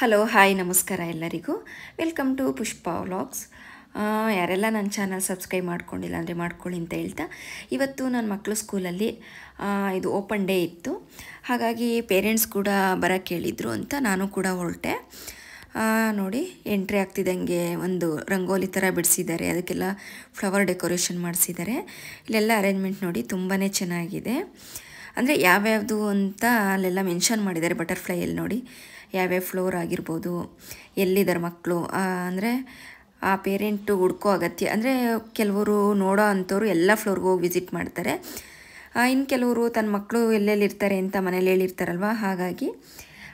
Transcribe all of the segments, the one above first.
Hello hi ನಮಸ್ಕಾರ ಎಲ್ಲರಿಗೂ. Welcome to Pushpa vlogs. ಯಾರೆಲ್ಲ ನನ್ನ ಚಾನಲ್ ಸಬ್ಸ್ಕ್ರೈಬ್ ಮಾಡ್ಕೊಂಡಿಲ್ಲ ಅಂದರೆ ಮಾಡ್ಕೊಳ್ಳಿ ಅಂತ ಹೇಳ್ತಾ, ಇವತ್ತು ನನ್ನ ಮಕ್ಕಳು ಸ್ಕೂಲಲ್ಲಿ ಇದು ಓಪನ್ ಡೇ ಇತ್ತು. ಹಾಗಾಗಿ ಪೇರೆಂಟ್ಸ್ ಕೂಡ ಬರೋಕ್ಕೆ ಹೇಳಿದರು ಅಂತ ನಾನು ಕೂಡ ಹೊರಟೆ. ನೋಡಿ, ಎಂಟ್ರಿ ಆಗ್ತಿದ್ದಂಗೆ ಒಂದು ರಂಗೋಲಿ ಥರ ಬಿಡಿಸಿದ್ದಾರೆ, ಅದಕ್ಕೆಲ್ಲ ಫ್ಲವರ್ ಡೆಕೋರೇಷನ್ ಮಾಡಿಸಿದ್ದಾರೆ. ಇಲ್ಲೆಲ್ಲ ಅರೇಂಜ್ಮೆಂಟ್ ನೋಡಿ ತುಂಬಾ ಚೆನ್ನಾಗಿದೆ. ಅಂದರೆ ಯಾವ್ಯಾವುದು ಅಂತ ಅಲ್ಲೆಲ್ಲ ಮೆನ್ಷನ್ ಮಾಡಿದ್ದಾರೆ. ಬಟರ್ಫ್ಲೈಯಲ್ಲಿ ನೋಡಿ ಯಾವ್ಯಾವ ಫ್ಲೋರ್ ಆಗಿರ್ಬೋದು, ಎಲ್ಲಿದ್ದಾರೆ ಮಕ್ಕಳು, ಅಂದರೆ ಆ ಪೇರೆಂಟು ಹುಡ್ಕೋ ಅಗತ್ಯ. ಅಂದರೆ ಕೆಲವರು ನೋಡೋ ಅಂಥವ್ರು ಎಲ್ಲ ಫ್ಲೋರ್ಗೆ ಹೋಗಿ ವಿಸಿಟ್ ಮಾಡ್ತಾರೆ. ಇನ್ನು ಕೆಲವರು ತನ್ನ ಮಕ್ಕಳು ಎಲ್ಲೆಲ್ಲಿ ಇರ್ತಾರೆ ಅಂತ ಮನೇಲಿ ಹೇಳಿರ್ತಾರಲ್ವ, ಹಾಗಾಗಿ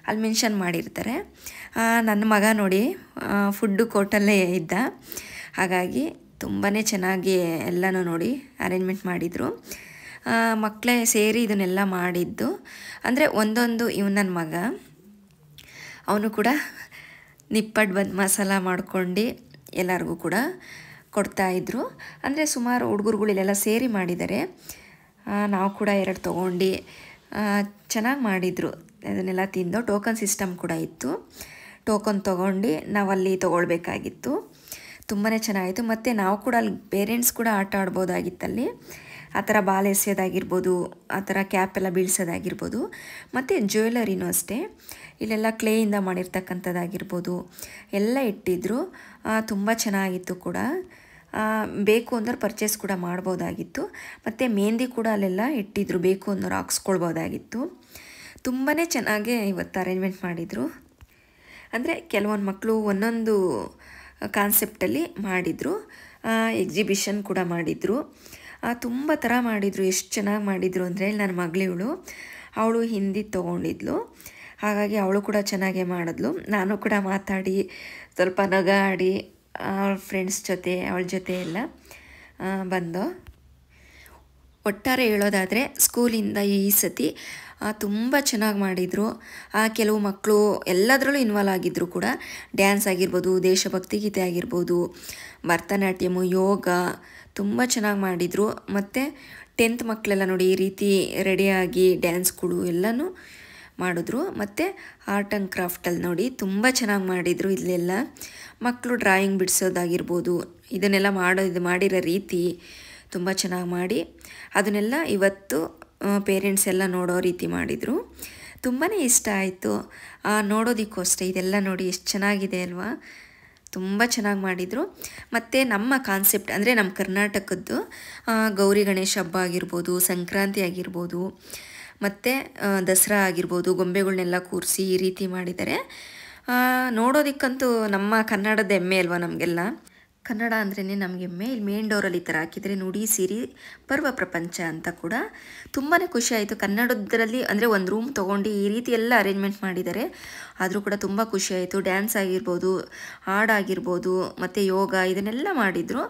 ಅಲ್ಲಿ ಮೆನ್ಷನ್ ಮಾಡಿರ್ತಾರೆ. ನನ್ನ ಮಗ ನೋಡಿ ಫುಡ್ಡು ಕೋರ್ಟಲ್ಲೇ ಇದ್ದ, ಹಾಗಾಗಿ ತುಂಬಾ ಚೆನ್ನಾಗಿ ಎಲ್ಲನೂ ನೋಡಿ ಅರೇಂಜ್ಮೆಂಟ್ ಮಾಡಿದರು. ಮಕ್ಕಳೇ ಸೇರಿ ಇದನ್ನೆಲ್ಲ ಮಾಡಿದ್ದು. ಅಂದರೆ ಒಂದೊಂದು ನನ್ನ ಮಗ ಅವನು ಕೂಡ ನಿಪ್ಪಟ್ಟು ಬಂದು ಮಸಾಲ ಮಾಡ್ಕೊಂಡು ಎಲ್ಲರಿಗೂ ಕೂಡ ಕೊಡ್ತಾಯಿದ್ರು. ಅಂದರೆ ಸುಮಾರು ಹುಡುಗರುಗಳಿಲ್ಲೆಲ್ಲ ಸೇರಿ ಮಾಡಿದ್ದಾರೆ. ನಾವು ಕೂಡ 2 ತೊಗೊಂಡು ಚೆನ್ನಾಗಿ ಮಾಡಿದರು. ಅದನ್ನೆಲ್ಲ ತಿಂದು ಟೋಕನ್ ಸಿಸ್ಟಮ್ ಕೂಡ ಇತ್ತು. ಟೋಕನ್ ತೊಗೊಂಡು ನಾವಲ್ಲಿ ತೊಗೊಳ್ಬೇಕಾಗಿತ್ತು. ತುಂಬಾ ಚೆನ್ನಾಗಿತ್ತು. ಮತ್ತು ನಾವು ಕೂಡ ಅಲ್ಲಿ ಪೇರೆಂಟ್ಸ್ ಕೂಡ ಆಟ ಆಡ್ಬೋದಾಗಿತ್ತಲ್ಲಿ. ಆ ಥರ ಬಾಲ್ ಎಸೆಯೋದಾಗಿರ್ಬೋದು, ಆ ಥರ ಕ್ಯಾಪ್ ಎಲ್ಲ ಬೀಳ್ಸೋದಾಗಿರ್ಬೋದು. ಮತ್ತು ಜ್ಯುವೆಲರಿನೂ ಅಷ್ಟೇ, ಇಲ್ಲೆಲ್ಲ ಕ್ಲೇಯಿಂದ ಮಾಡಿರ್ತಕ್ಕಂಥದ್ದಾಗಿರ್ಬೋದು ಎಲ್ಲ ಇಟ್ಟಿದ್ದರು. ತುಂಬ ಚೆನ್ನಾಗಿತ್ತು ಕೂಡ. ಬೇಕು ಅಂದ್ರೆ ಪರ್ಚೇಸ್ ಕೂಡ ಮಾಡ್ಬೋದಾಗಿತ್ತು. ಮತ್ತು ಮೆಹಂದಿ ಕೂಡ ಅಲ್ಲೆಲ್ಲ ಇಟ್ಟಿದ್ರು, ಬೇಕು ಅನ್ನೋರು ಹಾಕ್ಸ್ಕೊಳ್ಬೋದಾಗಿತ್ತು. ತುಂಬಾ ಚೆನ್ನಾಗೇ ಇವತ್ತು ಅರೇಂಜ್ಮೆಂಟ್ ಮಾಡಿದರು. ಅಂದರೆ ಕೆಲವೊಂದು ಮಕ್ಕಳು ಒಂದೊಂದು ಕಾನ್ಸೆಪ್ಟಲ್ಲಿ ಮಾಡಿದರು. ಎಕ್ಸಿಬಿಷನ್ ಕೂಡ ಮಾಡಿದರು. ತುಂಬ ಥರ ಮಾಡಿದರು. ಎಷ್ಟು ಚೆನ್ನಾಗಿ ಮಾಡಿದರು ಅಂದರೆ, ನನ್ನ ಮಗಳಿವಳು, ಅವಳು ಹಿಂದಿ ತೊಗೊಂಡಿದ್ಲು, ಹಾಗಾಗಿ ಅವಳು ಕೂಡ ಚೆನ್ನಾಗೇ ಮಾಡಿದ್ಲು. ನಾನು ಕೂಡ ಮಾತಾಡಿ ಸ್ವಲ್ಪ ನಗಾಡಿ ಅವಳ ಫ್ರೆಂಡ್ಸ್ ಜೊತೆ ಅವಳ ಜೊತೆ ಎಲ್ಲ ಬಂದು. ಒಟ್ಟಾರೆ ಹೇಳೋದಾದರೆ ಸ್ಕೂಲಿಂದ ಈ ಸತಿ ತುಂಬ ಚೆನ್ನಾಗಿ ಮಾಡಿದರು. ಕೆಲವು ಮಕ್ಕಳು ಎಲ್ಲದರಲ್ಲೂ ಇನ್ವಾಲ್ವ್ ಆಗಿದ್ದರು ಕೂಡ. ಡ್ಯಾನ್ಸ್ ಆಗಿರ್ಬೋದು, ದೇಶಭಕ್ತಿ ಗೀತೆ ಆಗಿರ್ಬೋದು, ಭರತನಾಟ್ಯಮು, ಯೋಗ ತುಂಬ ಚೆನ್ನಾಗಿ ಮಾಡಿದರು. ಮತ್ತು 10th ಮಕ್ಕಳೆಲ್ಲ ನೋಡಿ ಈ ರೀತಿ ರೆಡಿಯಾಗಿ ಡ್ಯಾನ್ಸ್ಗಳು ಎಲ್ಲನೂ ಮಾಡಿದ್ರು. ಮತ್ತು ಆರ್ಟ್ ಆ್ಯಂಡ್ ಕ್ರಾಫ್ಟಲ್ಲಿ ನೋಡಿ ತುಂಬ ಚೆನ್ನಾಗಿ ಮಾಡಿದರು. ಇಲ್ಲೆಲ್ಲ ಮಕ್ಕಳು ಡ್ರಾಯಿಂಗ್ ಬಿಡಿಸೋದಾಗಿರ್ಬೋದು, ಇದನ್ನೆಲ್ಲ ಮಾಡಿರೋ ರೀತಿ ತುಂಬ ಚೆನ್ನಾಗಿ ಮಾಡಿ ಅದನ್ನೆಲ್ಲ ಇವತ್ತು ಪೇರೆಂಟ್ಸ್ ಎಲ್ಲ ನೋಡೋ ರೀತಿ ಮಾಡಿದರು. ತುಂಬಾ ಇಷ್ಟ ಆಯಿತು ನೋಡೋದಕ್ಕೂ ಅಷ್ಟೇ. ಇದೆಲ್ಲ ನೋಡಿ ಎಷ್ಟು ಚೆನ್ನಾಗಿದೆ ಅಲ್ವಾ, ತುಂಬ ಚೆನ್ನಾಗಿ ಮಾಡಿದರು. ಮತ್ತು ನಮ್ಮ ಕಾನ್ಸೆಪ್ಟ್ ಅಂದರೆ ನಮ್ಮ ಕರ್ನಾಟಕದ್ದು ಗೌರಿ ಗಣೇಶ ಹಬ್ಬ ಆಗಿರ್ಬೋದು, ಸಂಕ್ರಾಂತಿ ಆಗಿರ್ಬೋದು, ಮತ್ತು ದಸರಾ ಆಗಿರ್ಬೋದು, ಗೊಂಬೆಗಳನ್ನೆಲ್ಲ ಕೂರಿಸಿ ಈ ರೀತಿ ಮಾಡಿದ್ದಾರೆ. ನೋಡೋದಕ್ಕಂತೂ ನಮ್ಮ ಕನ್ನಡದ ಹೆಮ್ಮೆ ಅಲ್ವಾ ನಮಗೆಲ್ಲ. ಕನ್ನಡ ಅಂದ್ರೇ ನಮಗೆ ಹೆಮ್ಮೆ. ಇಲ್ಲಿ ಮೇನ್ ಡೋರಲ್ಲಿ ಈ ಥರ ಹಾಕಿದರೆ ನುಡಿ ಸಿರಿ ಪರ್ವ ಪ್ರಪಂಚ ಅಂತ ಕೂಡ ತುಂಬಾ ಖುಷಿ ಆಯಿತು. ಕನ್ನಡದಲ್ಲಿ ಅಂದರೆ ಒಂದು ರೂಮ್ ತೊಗೊಂಡು ಈ ರೀತಿ ಎಲ್ಲ ಅರೇಂಜ್ಮೆಂಟ್ ಮಾಡಿದ್ದಾರೆ. ಆದರೂ ಕೂಡ ತುಂಬ ಖುಷಿ ಆಯಿತು. ಡ್ಯಾನ್ಸ್ ಆಗಿರ್ಬೋದು, ಹಾಡಾಗಿರ್ಬೋದು, ಮತ್ತು ಯೋಗ ಇದನ್ನೆಲ್ಲ ಮಾಡಿದರು.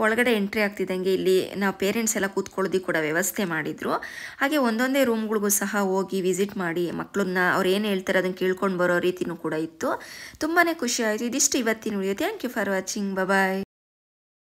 ಒಳಗಡೆ ಎಂಟ್ರಿ ಆಗ್ತಿದ್ದಂಗೆ ಇಲ್ಲಿ ನಾವು ಪೇರೆಂಟ್ಸ್ ಎಲ್ಲ ಕೂತ್ಕೊಳ್ಳೋದಕ್ಕೆ ಕೂಡ ವ್ಯವಸ್ಥೆ ಮಾಡಿದರು. ಹಾಗೆ ಒಂದೊಂದೇ ರೂಮ್ಗಳಿಗೂ ಸಹ ಹೋಗಿ ವಿಸಿಟ್ ಮಾಡಿ ಮಕ್ಕಳನ್ನ ಅವ್ರು ಏನು ಹೇಳ್ತಾರೆ ಅದನ್ನು ಕೇಳ್ಕೊಂಡು ಬರೋ ರೀತಿಯೂ ಕೂಡ ಇತ್ತು. ತುಂಬಾ ಖುಷಿ ಆಯಿತು. ಇದಿಷ್ಟು ಇವತ್ತಿನ video. Thank you for watching. Bye.